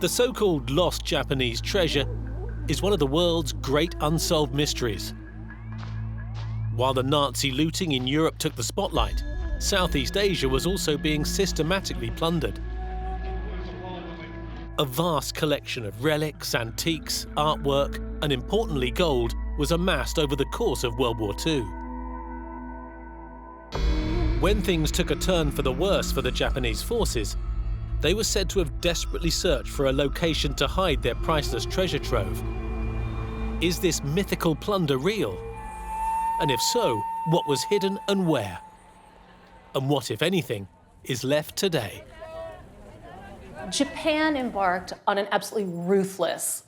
The so-called lost Japanese treasure is one of the world's great unsolved mysteries. While the Nazi looting in Europe took the spotlight, Southeast Asia was also being systematically plundered. A vast collection of relics, antiques, artwork, and importantly gold was amassed over the course of World War II. When things took a turn for the worse for the Japanese forces, they were said to have desperately searched for a location to hide their priceless treasure trove. Is this mythical plunder real? And if so, what was hidden and where? And what, if anything, is left today? Japan embarked on an absolutely ruthless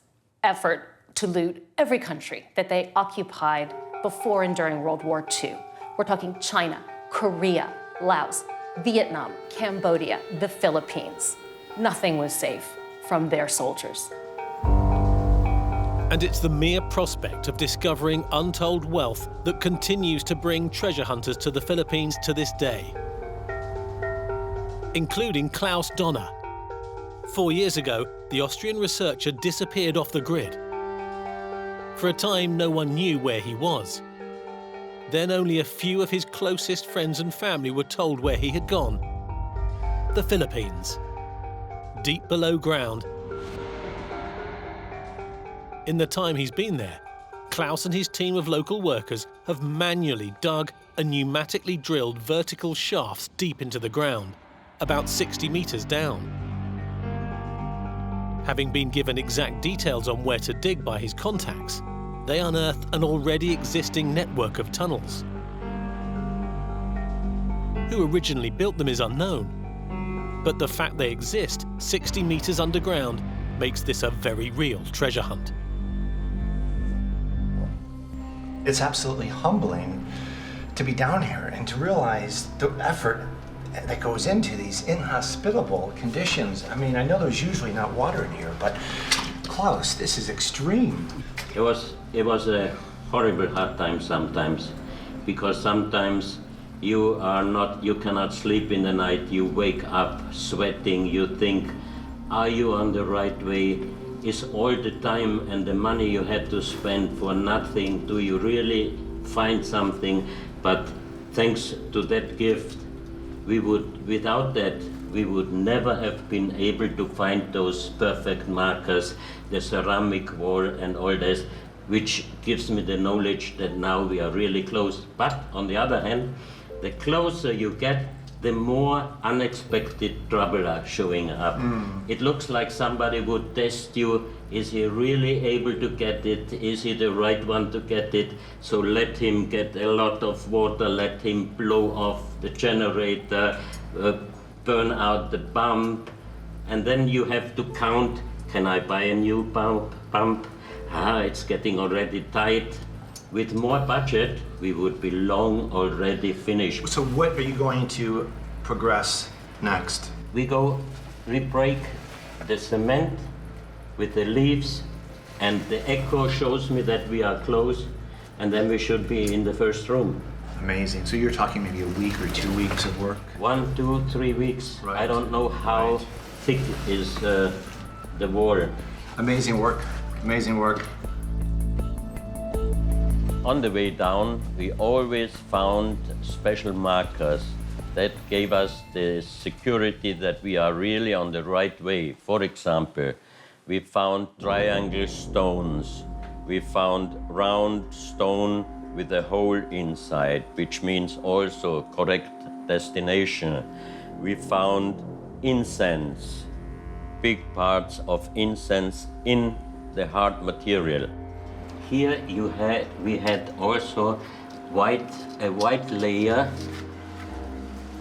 effort to loot every country that they occupied before and during World War II. We're talking China, Korea, Laos, Vietnam, Cambodia, the Philippines. Nothing was safe from their soldiers. And it's the mere prospect of discovering untold wealth that continues to bring treasure hunters to the Philippines to this day, including Klaus Donner. 4 years ago, the Austrian researcher disappeared off the grid. For a time, no one knew where he was. Then only a few of his closest friends and family were told where he had gone. The Philippines, deep below ground. In the time he's been there, Klaus and his team of local workers have manually dug and pneumatically drilled vertical shafts deep into the ground, about 60 meters down. Having been given exact details on where to dig by his contacts, they unearthed an already existing network of tunnels. Who originally built them is unknown, but the fact they exist 60 meters underground makes this a very real treasure hunt. It's absolutely humbling to be down here and to realize the effort that goes into these inhospitable conditions. I mean, I know there's usually not water in here, but Klaus, this is extreme. It was a horrible hard time sometimes, because sometimes you cannot sleep in the night, you wake up sweating, you think, are you on the right way? Is all the time and the money you had to spend for nothing, do you really find something? But thanks to that gift, without that, we would never have been able to find those perfect markers, the ceramic wall and all this, which gives me the knowledge that now we are really close. But on the other hand, the closer you get, the more unexpected trouble are showing up. It looks like somebody would test you. Is he really able to get it? Is he the right one to get it? So let him get a lot of water, let him blow off the generator, burn out the pump, and then you have to count, can I buy a new pump? It's getting already tight. With more budget, we would be long already finished. So what are you going to progress next? We break the cement with the leaves, and the echo shows me that we are close, and then we should be in the first room. Amazing. So you're talking maybe a week or 2 weeks of work? 1, 2, 3 weeks. Right. I don't know how thick is the wall. Amazing work. Amazing work. On the way down, we always found special markers that gave us the security that we are really on the right way. For example, we found triangle stones. We found round stone with a hole inside, which means also correct destination. We found incense, big parts of incense in the hard material. Here we had also a white layer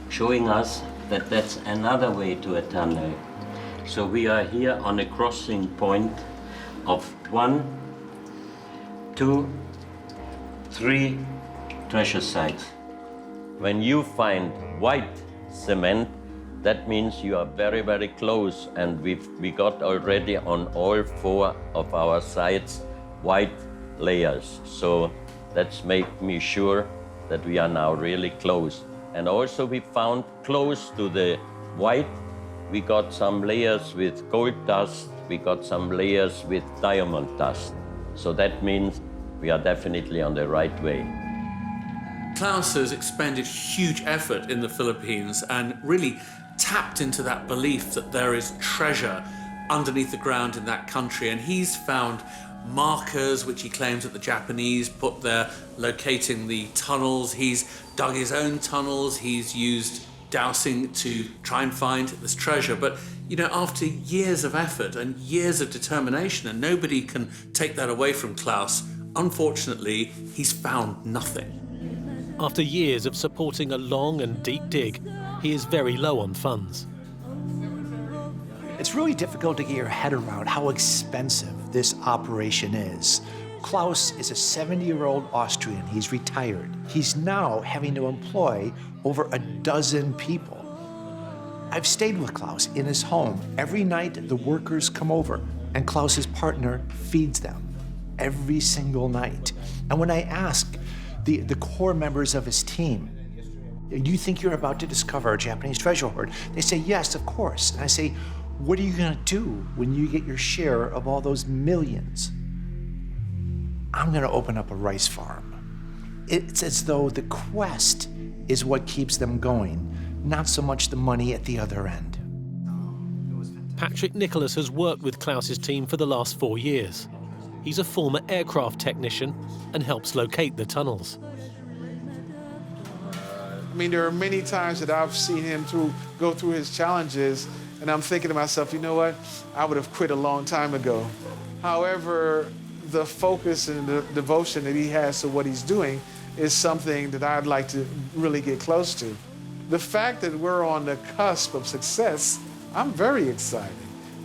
showing us that that's another way to a tunnel. So we are here on a crossing point of 1, 2, 3 treasure sites. When you find white cement, that means you are very, very close, and we got already on all 4 of our sites white layers. So that's made me sure that we are now really close. And also we found close to the white, We got some layers with gold dust, we got some layers with diamond dust. So that means we are definitely on the right way. Klaus has expended huge effort in the Philippines and really tapped into that belief that there is treasure underneath the ground in that country. And he's found markers which he claims that the Japanese put there, locating the tunnels. He's dug his own tunnels. He's used dowsing to try and find this treasure. But, you know, after years of effort and years of determination, and nobody can take that away from Klaus, unfortunately, he's found nothing. After years of supporting a long and deep dig, he is very low on funds. It's really difficult to get your head around how expensive this operation is. Klaus is a 70-year-old Austrian. He's retired. He's now having to employ over a dozen people. I've stayed with Klaus in his home. Every night, the workers come over, and Klaus's partner feeds them every single night. And when I ask the core members of his team, do you think you're about to discover a Japanese treasure hoard? They say, yes, of course. And I say, what are you gonna do when you get your share of all those millions? I'm gonna open up a rice farm. It's as though the quest is what keeps them going, not so much the money at the other end. Patrick Nicholas has worked with Klaus's team for the last 4 years. He's a former aircraft technician and helps locate the tunnels. I mean, there are many times that I've seen him go through his challenges, and I'm thinking to myself, you know what? I would have quit a long time ago. However, the focus and the devotion that he has to what he's doing is something that I'd like to really get close to. The fact that we're on the cusp of success, I'm very excited.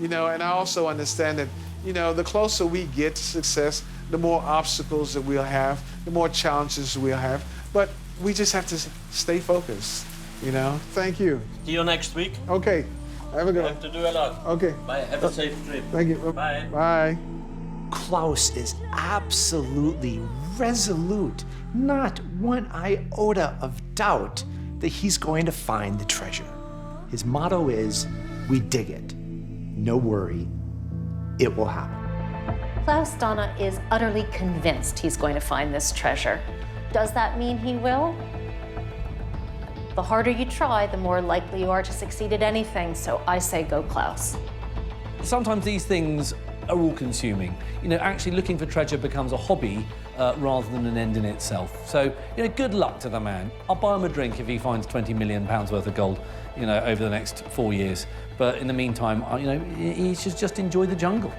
You know, and I also understand that, you know, the closer we get to success, the more obstacles that we'll have, the more challenges we'll have. But we just have to stay focused, you know? Thank you. See you next week. Okay. Have a good one. Have to do a lot. Okay. Bye. Have a safe trip. Thank you. Bye. Bye. Klaus is absolutely resolute, not one iota of doubt that he's going to find the treasure. His motto is, we dig it. No worry, it will happen. Klaus Dona is utterly convinced he's going to find this treasure. Does that mean he will? The harder you try, the more likely you are to succeed at anything, so I say go Klaus. Sometimes these things are all-consuming. You know, actually looking for treasure becomes a hobby rather than an end in itself. So, you know, good luck to the man. I'll buy him a drink if he finds £20 million worth of gold, you know, over the next 4 years. But in the meantime, you know, he should just enjoy the jungle.